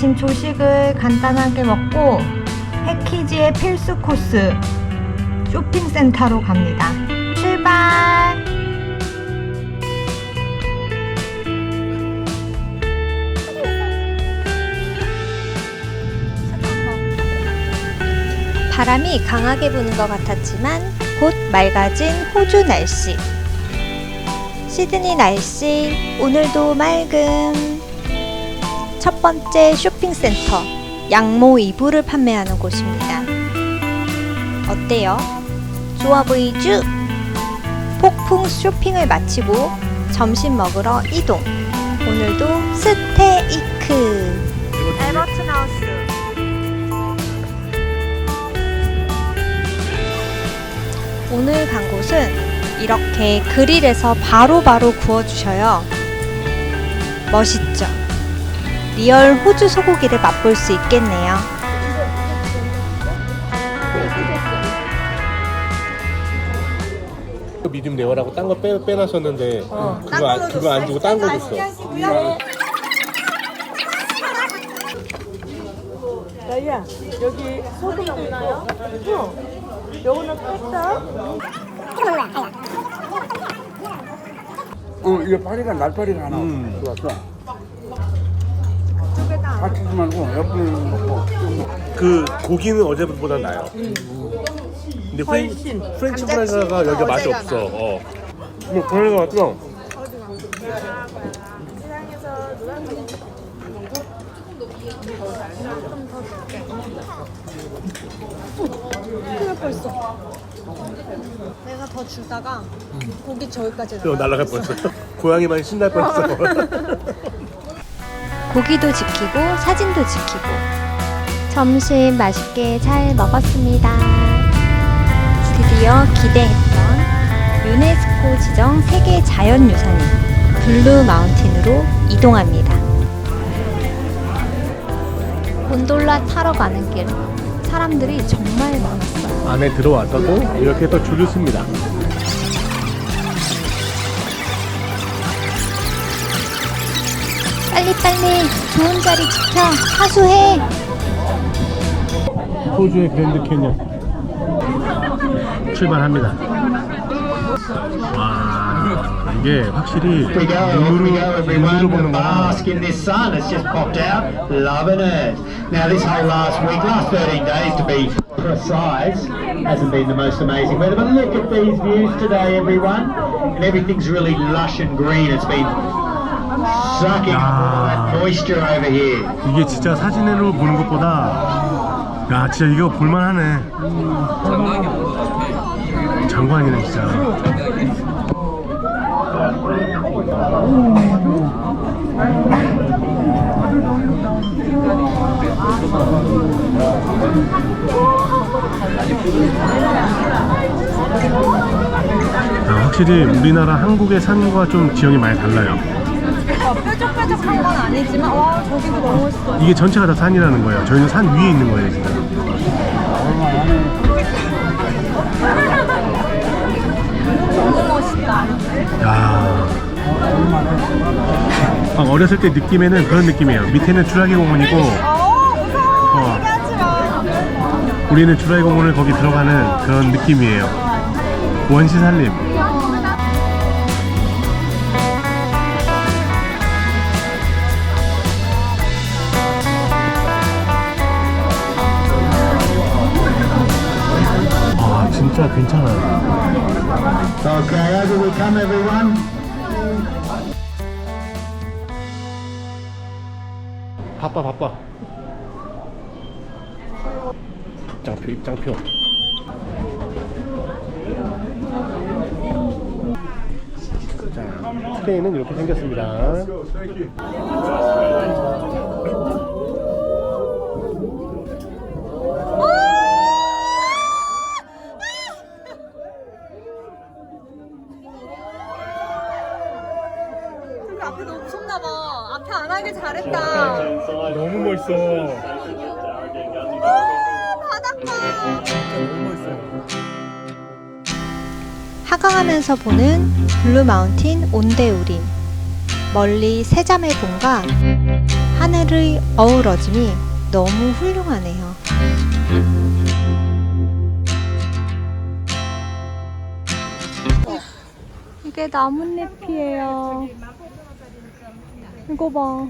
아침 조식을 간단하게 먹고 패키지의 필수 코스 쇼핑센터로 갑니다. 출발! 바람이 강하게 부는 것 같았지만 곧 맑아진 호주 날씨. 시드니 날씨 오늘도 맑음. 첫 번째 쇼핑센터 양모 이불을 판매하는 곳입니다. 어때요? 좋아 보이죠? 폭풍 쇼핑을 마치고 점심 먹으러 이동. 오늘도 스테이크. 에버튼 하우스. 오늘 간 곳은 이렇게 그릴에서 바로바로 구워주셔요. 멋있죠? 리얼 호주 소고기를 맛볼 수 있겠네요. 미디움 레어라고 딴 거 빼놨었는데 그거 안 주고 딴 거 줬어. 나야 여기 소금 있나요? 요거는 뺐다. 이게 파리가 날파리가 하나 좋았어. 다치지 말고 옆으로 놓고. 그 고기는 어제보다 나아요. 근데 프렌치 프라이가 여기가 맛이 없어. 뭐 그런 거 같죠? 내가 더 주다가 고기 저기까지 또 날아갈 뻔했어. 고양이만 신날 뻔했어. 고기도 지키고 사진도 지키고 점심 맛있게 잘 먹었습니다. 드디어 기대했던 유네스코 지정 세계 자연유산인 블루 마운틴으로 이동합니다. 곤돌라 타러 가는 길 사람들이 정말 많았어요. 안에 들어와서도 이렇게 또 줄을 씁니다. 빨리빨리 좋은 자리 지켜 하수해. 호주의 그랜드 캐년 출발합니다. 와, 이게 확실히 눈으로 보는 거랑 Bask in this sun. It's just popped out. Loving it. Now this whole last 13 days to be precise, hasn't been the most amazing weather. But look at these views today, everyone. And everything's really lush and green. It's been sucking up all that moisture over here. 이게 진짜 사진으로 보는 것보다 야 진짜 이거 볼만하네. 장관이네 진짜. 확실히 우리나라 한국의 산과 좀 지형이 많이 달라요. 뾰족뾰족한 건 아니지만 와 저기도 너무 멋있어. 이게 전체가 다 산이라는 거예요. 저희는 산 위에 있는 거예요 지금. 너무 멋있다. 야, 막 어렸을 때 느낌에는 그런 느낌이에요. 밑에는 주라기 공원이고, 무서워. 얘기하지 마. 우리는 주라기 공원을 거기 들어가는 그런 느낌이에요. 원시 살림. 아, 진짜 괜찮아요. Okay, over we come, everyone. 바빠. 입장표. 자, 트레이는 이렇게 생겼습니다. 앞에 너무 무섭나 봐. 앞에 안 하길 잘했다. 너무 멋있어. 바닷가. 너무 멋있어. 하강하면서 보는 블루 마운틴 온대우림. 멀리 세자매봉과 하늘의 어우러짐이 너무 훌륭하네요. 이게 나뭇잎이에요. 이거 봐.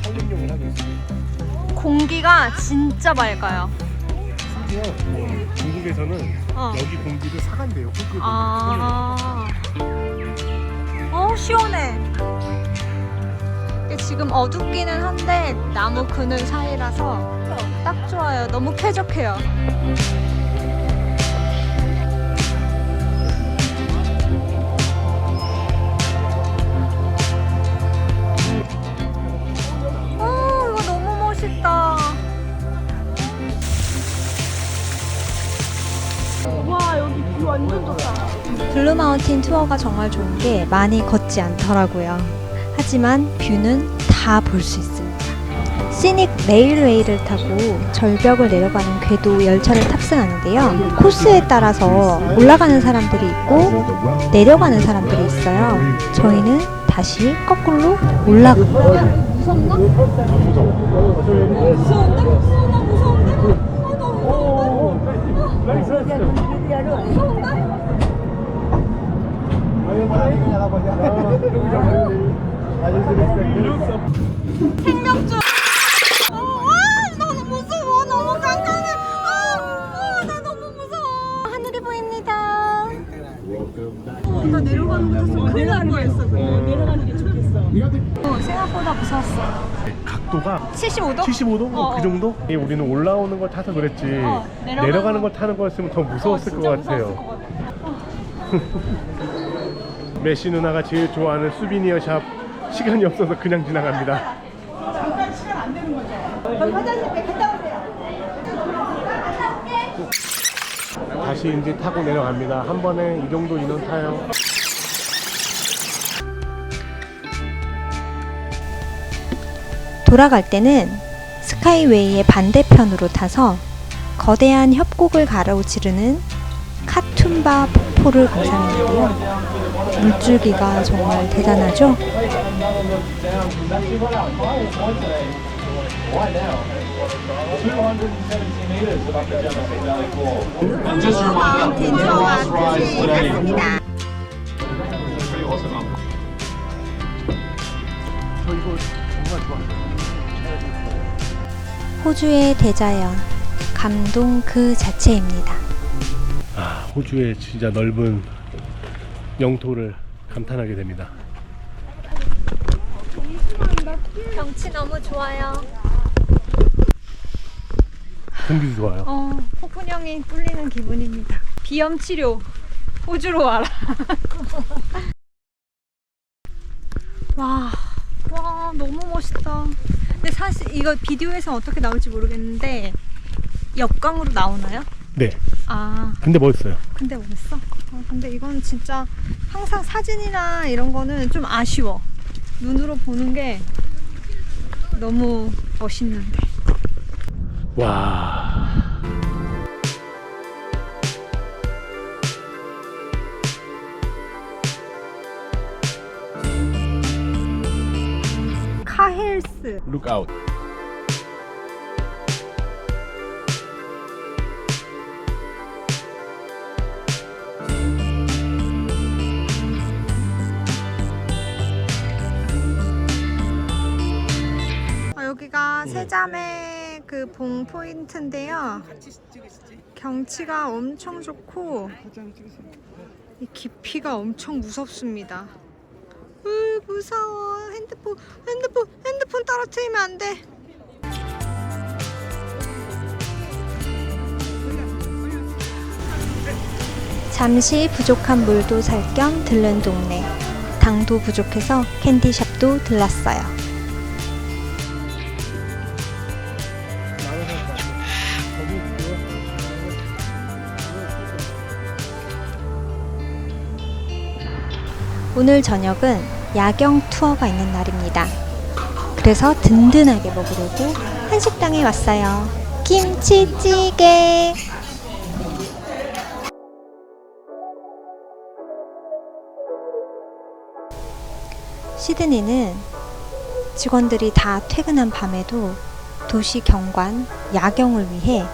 산림용을 하고 있어요. 공기가 진짜 맑아요. 심지어 중국에서는 여기 공기를 사간대요. 아, 시원해. 근데 지금 어둡기는 한데 나무 그늘 사이라서 딱 좋아요. 너무 쾌적해요. 이거 너무 멋있다. 와, 여기 뷰 완전 좋다. 블루마운틴 투어가 정말 좋은 게 많이 걷지 않더라고요. 하지만 뷰는 다 볼 수 있습니다. 시닉 레일웨이를 타고 절벽을 내려가는 궤도 열차를 탑승하는데요. 코스에 따라서 올라가는 사람들이 있고 내려가는 사람들이 있어요. 저희는 다시 거꾸로 올라갑니다. 생명줄. 너무 무서워. 너무 깜깜해. 나 너무 무서워. 하늘이 보입니다. 나 내려가는 거 줬어. 큰일 날 뻔했어. 내려가는 게 좋겠어. 생각보다 무서웠어. 각도가 75도? 75도? 그 정도? 우리는 올라오는 걸 타서 그랬지 내려가는 걸 타는 거였으면 더 무서웠을 것 같아요. 메시 누나가 제일 좋아하는 수비니어 샵 시간이 없어서 그냥 지나갑니다. 잠깐 시간 안 되는 거죠? 그럼 화장실 갔다 오세요. 다시 이제 타고 내려갑니다. 한 번에 이 정도 인원 타요. 돌아갈 때는 스카이웨이의 반대편으로 타서 거대한 협곡을 가로지르는 카툰바 폭포를 감상했는데요. 물줄기가 정말 대단하죠? 마운틴 투어가 끝이 났습니다. 저 이거 정말 좋아요. 호주의 대자연, 감동 그 자체입니다. 호주의 진짜 넓은 영토를 감탄하게 됩니다. 경치 너무 좋아요. 공기도 좋아요. 콧구녕이 뚫리는 기분입니다. 비염 치료. 호주로 와라. 와, 너무 멋있다. 근데 사실 이거 비디오에서 어떻게 나올지 모르겠는데 역광으로 나오나요? 네. 근데 멋있어요. 근데 멋있어? 근데 이건 진짜 항상 사진이나 이런 거는 좀 아쉬워. 눈으로 보는 게 너무 멋있는데. 와. 카헬스. Look out. 여기가 세자매 그 봉 포인트인데요. 경치가 엄청 좋고 이 깊이가 엄청 무섭습니다. 무서워. 핸드폰 떨어뜨리면 안 돼. 잠시 부족한 물도 살 겸 들른 동네. 당도 부족해서 캔디샵도 들렀어요. 오늘 저녁은 야경 투어가 있는 날입니다. 그래서 든든하게 먹으려고 한식당에 왔어요. 김치찌개. 시드니는 직원들이 다 퇴근한 밤에도 도시 경관, 야경을 위해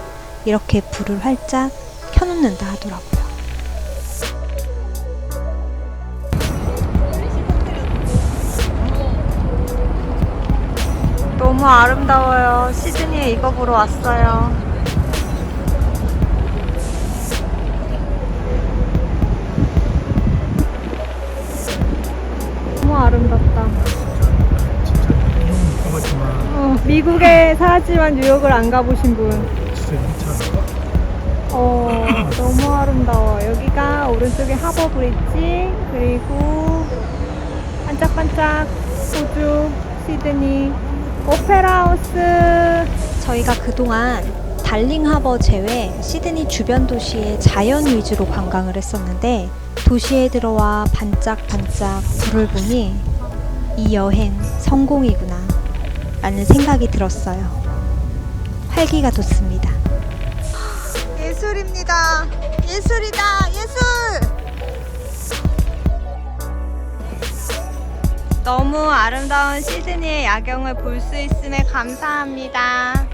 이렇게 불을 활짝 켜놓는다 하더라고요. 너무 아름다워요. 시드니에 이거 보러 왔어요. 너무 아름답다. 미국에 살았지만 뉴욕을 안 가보신 분. 너무 아름다워. 여기가 오른쪽에 하버 브릿지, 그리고 반짝반짝 호주, 시드니, 오페라 하우스. 저희가 그동안 달링 하버 제외 시드니 주변 도시의 자연 위주로 관광을 했었는데 도시에 들어와 반짝반짝 불을 보니 이 여행 성공이구나 라는 생각이 들었어요. 활기가 돋습니다. 예술입니다. 예술이다. 예술. 너무 아름다운 시드니의 야경을 볼 수 있음에 감사합니다.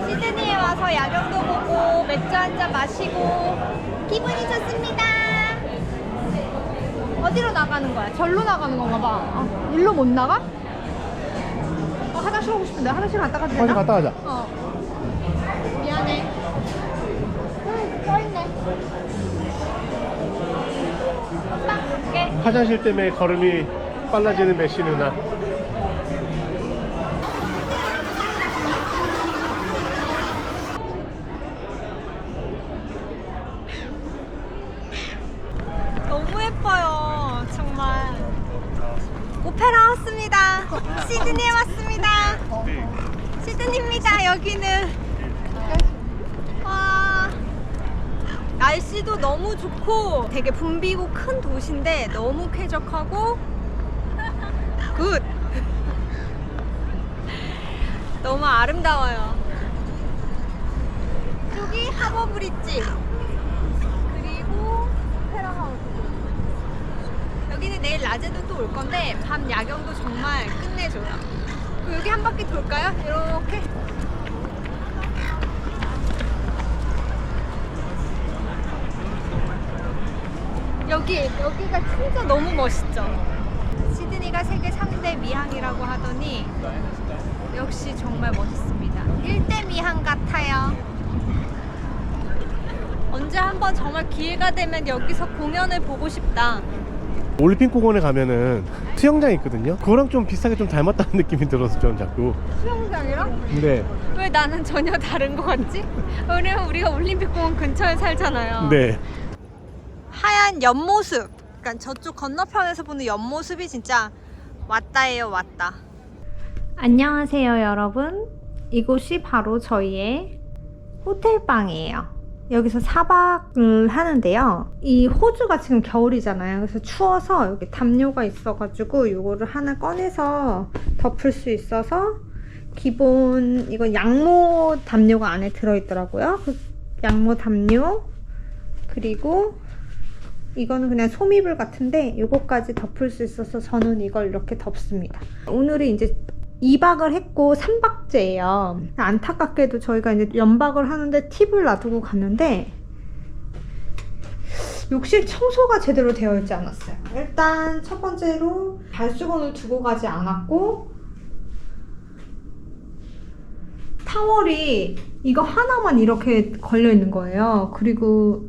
시드니에 와서 야경도 보고 맥주 한잔 마시고 기분이 좋습니다. 어디로 나가는 거야? 절로 나가는 건가 봐. 일로 못 나가? 화장실 오고 싶은데 화장실 갔다 가도 되나? 갔다 가자. 미안해. 써있네. 딱 갈게. 화장실 때문에 걸음이 빨라지는 메시 누나. 너무 예뻐요. 정말. 오페라 하우스입니다. 시드니에 왔습니다. 시드니입니다. 여기는. 와, 날씨도 너무 좋고 되게 붐비고 큰 도시인데 너무 쾌적하고 굿. 너무 아름다워요. 여기 하버 브릿지, 그리고 오페라 하우스. 여기는 내일 낮에도 또 올 건데 밤 야경도 정말 끝내줘요. 그리고 여기 한 바퀴 돌까요? 이렇게. 여기가 진짜 너무 멋있죠. 시드니가 세계 3대 미항이라고 하더니 역시 정말 멋있습니다. 1대 미항 같아요. 언제 한번 정말 기회가 되면 여기서 공연을 보고 싶다. 올림픽공원에 가면은 수영장이 있거든요. 그거랑 좀 비슷하게 좀 닮았다는 느낌이 들어서 좀 자꾸. 수영장이랑? 네. 왜 나는 전혀 다른 것 같지? 왜냐면 우리가 올림픽공원 근처에 살잖아요. 네. 하얀 옆모습, 그러니까 저쪽 건너편에서 보는 옆모습이 진짜 왔다예요, 왔다. 안녕하세요, 여러분. 이곳이 바로 저희의 호텔방이에요. 여기서 4박을 하는데요. 이 호주가 지금 겨울이잖아요. 그래서 추워서 여기 담요가 있어가지고 이거를 하나 꺼내서 덮을 수 있어서 기본 이건 양모 담요가 안에 들어있더라고요. 그 양모 담요, 그리고 이거는 그냥 소미불 같은데 이거까지 덮을 수 있어서 저는 이걸 이렇게 덮습니다. 오늘이 이제 2박을 했고 3박째예요. 안타깝게도 저희가 이제 연박을 하는데 팁을 놔두고 갔는데 욕실 청소가 제대로 되어 있지 않았어요. 일단 첫 번째로 발수건을 두고 가지 않았고, 타월이 이거 하나만 이렇게 걸려 있는 거예요. 그리고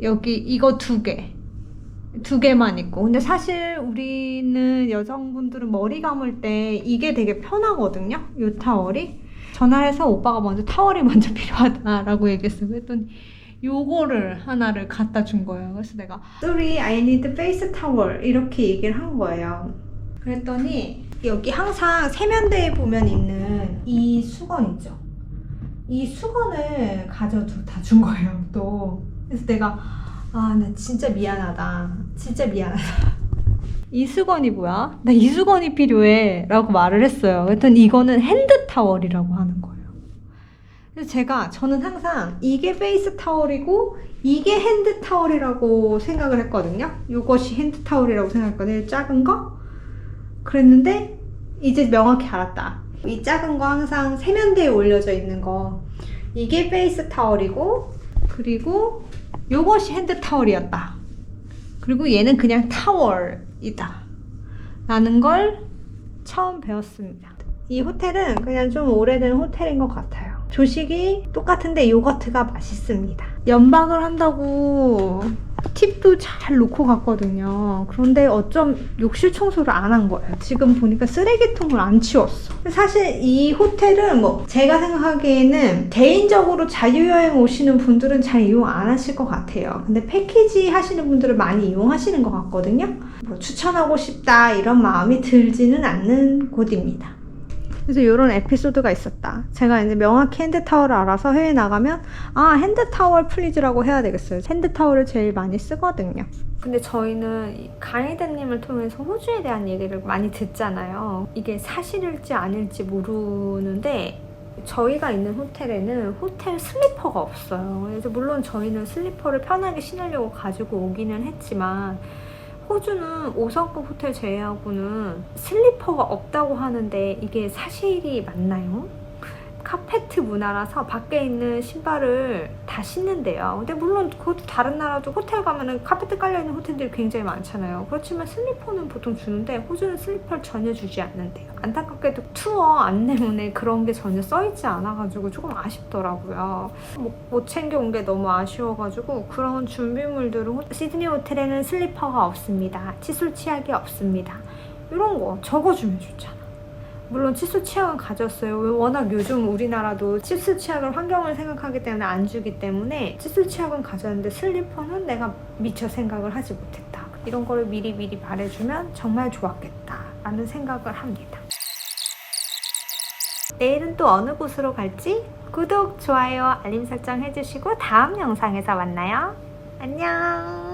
여기 이거 두 개만 있고. 근데 사실 우리는 여성분들은 머리 감을 때 이게 되게 편하거든요. 이 타월이. 전화를 해서 오빠가 타월이 먼저 필요하다라고 얘기했어요. 그랬더니 요거를 하나를 갖다 준 거예요. 그래서 내가 Sorry, I need face towel 이렇게 얘기를 한 거예요. 그랬더니 여기 항상 세면대에 보면 있는 이 수건 있죠? 이 수건을 가져다 준 거예요, 또. 그래서 내가 나 진짜 미안하다. 진짜 미안하다. 이 수건이 뭐야? 나 이 수건이 필요해 라고 말을 했어요. 그랬더니 이거는 핸드 타월이라고 하는 거예요. 그래서 저는 항상 이게 페이스 타월이고 이게 핸드 타월이라고 생각을 했거든요. 이것이 핸드 타월이라고 생각했거든요. 작은 거? 그랬는데 이제 명확히 알았다. 이 작은 거 항상 세면대에 올려져 있는 거, 이게 페이스 타월이고, 그리고 이것이 핸드 타월이었다. 그리고 얘는 그냥 타월이다 라는 걸 처음 배웠습니다. 이 호텔은 그냥 좀 오래된 호텔인 것 같아요. 조식이 똑같은데 요거트가 맛있습니다. 연박을 한다고 팁도 잘 놓고 갔거든요. 그런데 어쩜 욕실 청소를 안 한 거예요. 지금 보니까 쓰레기통을 안 치웠어. 사실 이 호텔은 제가 생각하기에는 개인적으로 자유여행 오시는 분들은 잘 이용 안 하실 것 같아요. 근데 패키지 하시는 분들은 많이 이용하시는 것 같거든요. 추천하고 싶다 이런 마음이 들지는 않는 곳입니다. 그래서 이런 에피소드가 있었다. 제가 이제 명확히 핸드타월을 알아서 해외 나가면 핸드타월 플리즈라고 해야 되겠어요. 핸드타월을 제일 많이 쓰거든요. 근데 저희는 가이드님을 통해서 호주에 대한 얘기를 많이 듣잖아요. 이게 사실일지 아닐지 모르는데 저희가 있는 호텔에는 호텔 슬리퍼가 없어요. 그래서 물론 저희는 슬리퍼를 편하게 신으려고 가지고 오기는 했지만 호주는 5성급 호텔 제외하고는 슬리퍼가 없다고 하는데 이게 사실이 맞나요? 카페트 문화라서 밖에 있는 신발을 다 신는데요. 근데 물론 그것도 다른 나라도 호텔 가면은 카페트 깔려있는 호텔들이 굉장히 많잖아요. 그렇지만 슬리퍼는 보통 주는데 호주는 슬리퍼를 전혀 주지 않는데요. 안타깝게도 투어 안내문에 그런 게 전혀 써있지 않아가지고 조금 아쉽더라고요. 못 챙겨온 게 너무 아쉬워가지고 그런 준비물들은 시드니 호텔에는 슬리퍼가 없습니다. 칫솔 치약이 없습니다. 이런 거 적어주면 좋잖아. 물론 칫솔 치약은 가졌어요. 워낙 요즘 우리나라도 칫솔 치약을 환경을 생각하기 때문에 안 주기 때문에 칫솔 치약은 가졌는데 슬리퍼는 내가 미처 생각을 하지 못했다. 이런 거를 미리 말해주면 정말 좋았겠다 라는 생각을 합니다. 내일은 또 어느 곳으로 갈지 구독, 좋아요, 알림 설정 해주시고 다음 영상에서 만나요. 안녕.